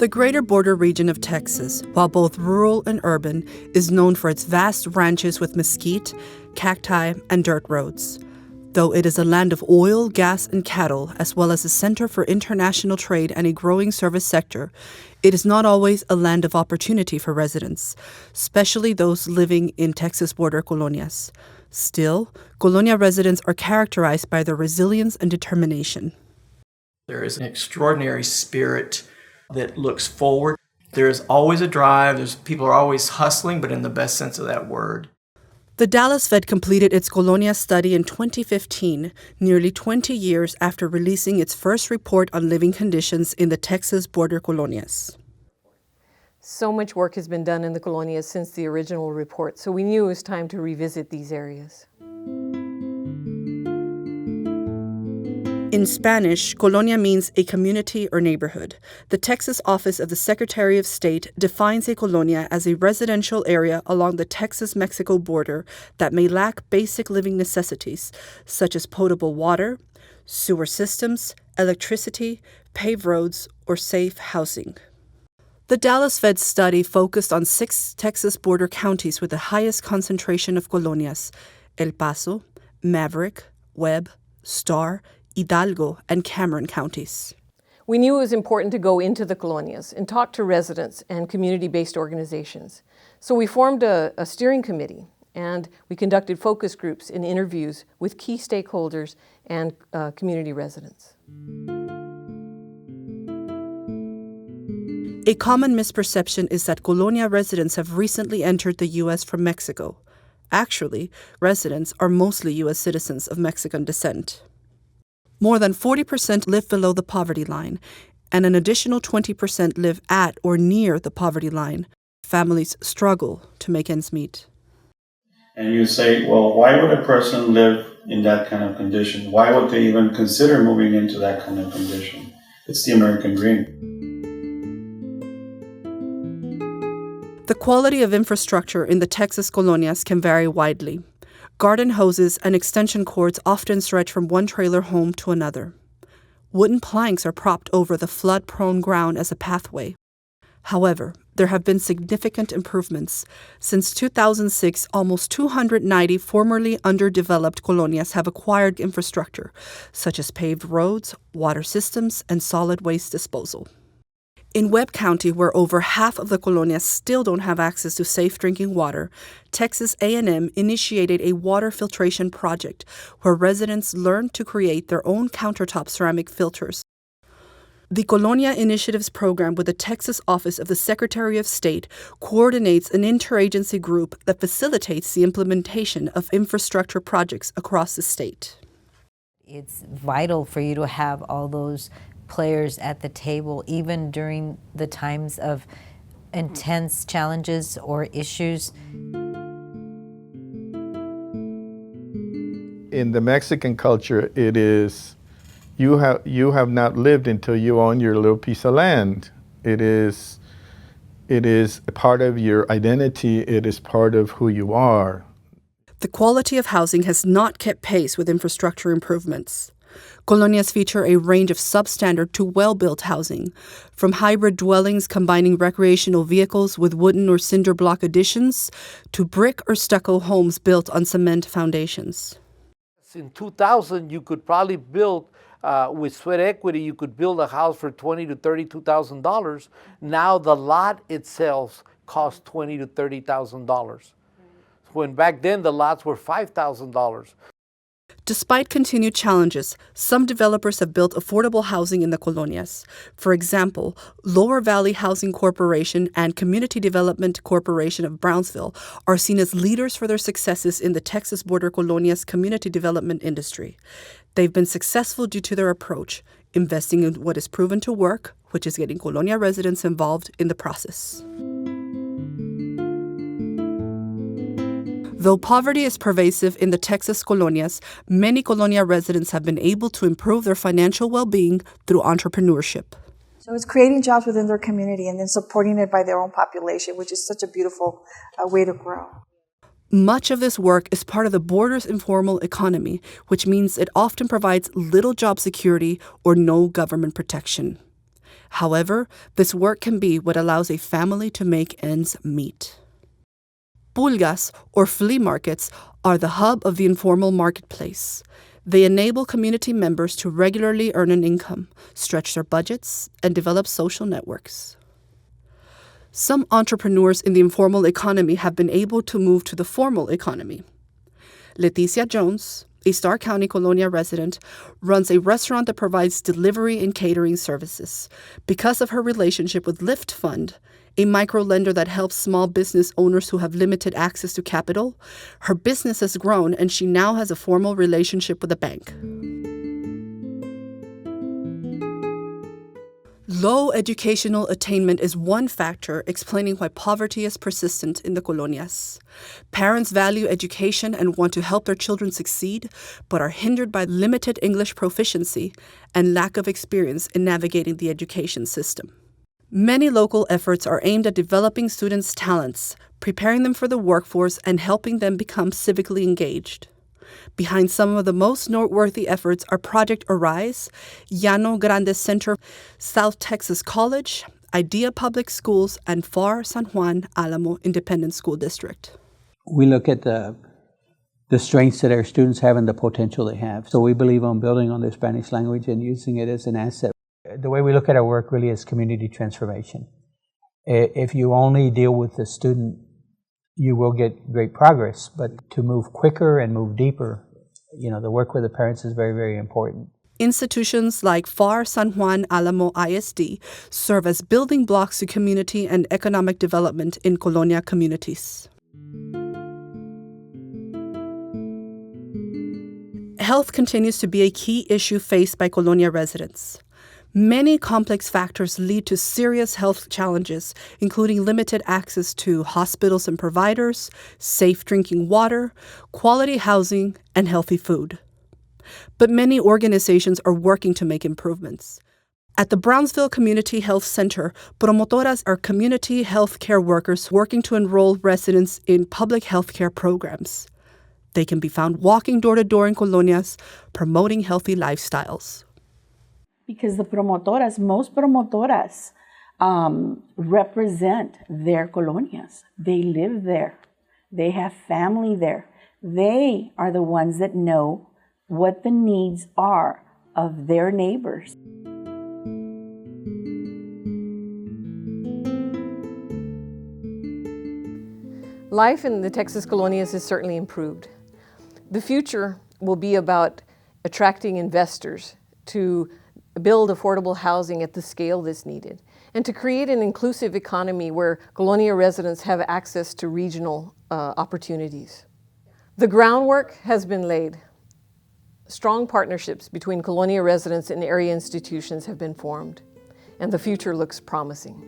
The greater border region of Texas, while both rural and urban, is known for its vast ranches with mesquite, cacti, and dirt roads. Though it is a land of oil, gas, and cattle, as well as a center for international trade and a growing service sector, it is not always a land of opportunity for residents, especially those living in Texas border colonias. Still, Colonia residents are characterized by their resilience and determination. There is an extraordinary spirit that looks forward. There is always a drive. People are always hustling, but in the best sense of that word. The Dallas Fed completed its Colonia study in 2015, nearly 20 years after releasing its first report on living conditions in the Texas border colonias. So much work has been done in the colonias since the original report, so we knew it was time to revisit these areas. In Spanish, colonia means a community or neighborhood. The Texas office of the Secretary of State defines a colonia as a residential area along the Texas-Mexico border that may lack basic living necessities, such as potable water, sewer systems, electricity, paved roads, or safe housing. The Dallas Fed study focused on 6 Texas border counties with the highest concentration of colonias: El Paso, Maverick, Webb, Starr, Hidalgo, and Cameron counties. We knew it was important to go into the colonias and talk to residents and community-based organizations. So we formed a steering committee, and we conducted focus groups and interviews with key stakeholders and community residents. A common misperception is that Colonia residents have recently entered the U.S. from Mexico. Actually, residents are mostly U.S. citizens of Mexican descent. More than 40% live below the poverty line, and an additional 20% live at or near the poverty line. Families struggle to make ends meet. And you say, well, why would a person live in that kind of condition? Why would they even consider moving into that kind of condition? It's the American dream. The quality of infrastructure in the Texas colonias can vary widely. Garden hoses and extension cords often stretch from one trailer home to another. Wooden planks are propped over the flood-prone ground as a pathway. However, there have been significant improvements. Since 2006, almost 290 formerly underdeveloped colonias have acquired infrastructure, such as paved roads, water systems, and solid waste disposal. In Webb County, where over half of the colonias still don't have access to safe drinking water, Texas A&M initiated a water filtration project where residents learned to create their own countertop ceramic filters. The Colonia Initiatives program with the Texas office of the Secretary of State coordinates an interagency group that facilitates the implementation of infrastructure projects across the state. It's vital for you to have all those players at the table, even during the times of intense challenges or issues. In the Mexican culture, it is, you have not lived until you own your little piece of land. It is a part of your identity. It is part of who you are. The quality of housing has not kept pace with infrastructure improvements. Colonias feature a range of substandard to well-built housing, from hybrid dwellings combining recreational vehicles with wooden or cinder block additions, to brick or stucco homes built on cement foundations. In 2000, you could probably build, with sweat equity, you could build a house for $20,000 to $32,000. Now the lot itself costs $20,000 to $30,000. When back then the lots were $5,000. Despite continued challenges, some developers have built affordable housing in the colonias. For example, Lower Valley Housing Corporation and Community Development Corporation of Brownsville are seen as leaders for their successes in the Texas border colonias community development industry. They've been successful due to their approach, investing in what is proven to work, which is getting colonia residents involved in the process. Though poverty is pervasive in the Texas colonias, many colonia residents have been able to improve their financial well-being through entrepreneurship. So it's creating jobs within their community and then supporting it by their own population, which is such a beautiful way to grow. Much of this work is part of the border's informal economy, which means it often provides little job security or no government protection. However, this work can be what allows a family to make ends meet. Pulgas, or flea markets, are the hub of the informal marketplace. They enable community members to regularly earn an income, stretch their budgets, and develop social networks. Some entrepreneurs in the informal economy have been able to move to the formal economy. Leticia Jones, a Starr County Colonia resident, runs a restaurant that provides delivery and catering services. Because of her relationship with Lyft Fund, a microlender that helps small business owners who have limited access to capital, her business has grown and she now has a formal relationship with a bank. Low educational attainment is one factor explaining why poverty is persistent in the colonias. Parents value education and want to help their children succeed, but are hindered by limited English proficiency and lack of experience in navigating the education system. Many local efforts are aimed at developing students' talents, preparing them for the workforce, and helping them become civically engaged. Behind some of the most noteworthy efforts are Project Arise, Llano Grande Center, South Texas College, IDEA Public Schools, and FAR San Juan Alamo Independent School District. We look at the strengths that our students have and the potential they have. So we believe on building on their Spanish language and using it as an asset. The way we look at our work really is community transformation. If you only deal with the student, you will get great progress, but to move quicker and move deeper, the work with the parents is very, very important. Institutions like FAR San Juan Alamo ISD serve as building blocks to community and economic development in Colonia communities. Health continues to be a key issue faced by Colonia residents. Many complex factors lead to serious health challenges, including limited access to hospitals and providers, safe drinking water, quality housing, and healthy food. But many organizations are working to make improvements. At the Brownsville Community Health Center, promotoras are community health care workers working to enroll residents in public health care programs. They can be found walking door to door in colonias, promoting healthy lifestyles. Because most promotoras represent their colonias. They live there. They have family there. They are the ones that know what the needs are of their neighbors. Life in the Texas Colonias has certainly improved. The future will be about attracting investors to build affordable housing at the scale that's needed, and to create an inclusive economy where Colonia residents have access to regional opportunities. The groundwork has been laid. Strong partnerships between Colonia residents and area institutions have been formed, and the future looks promising.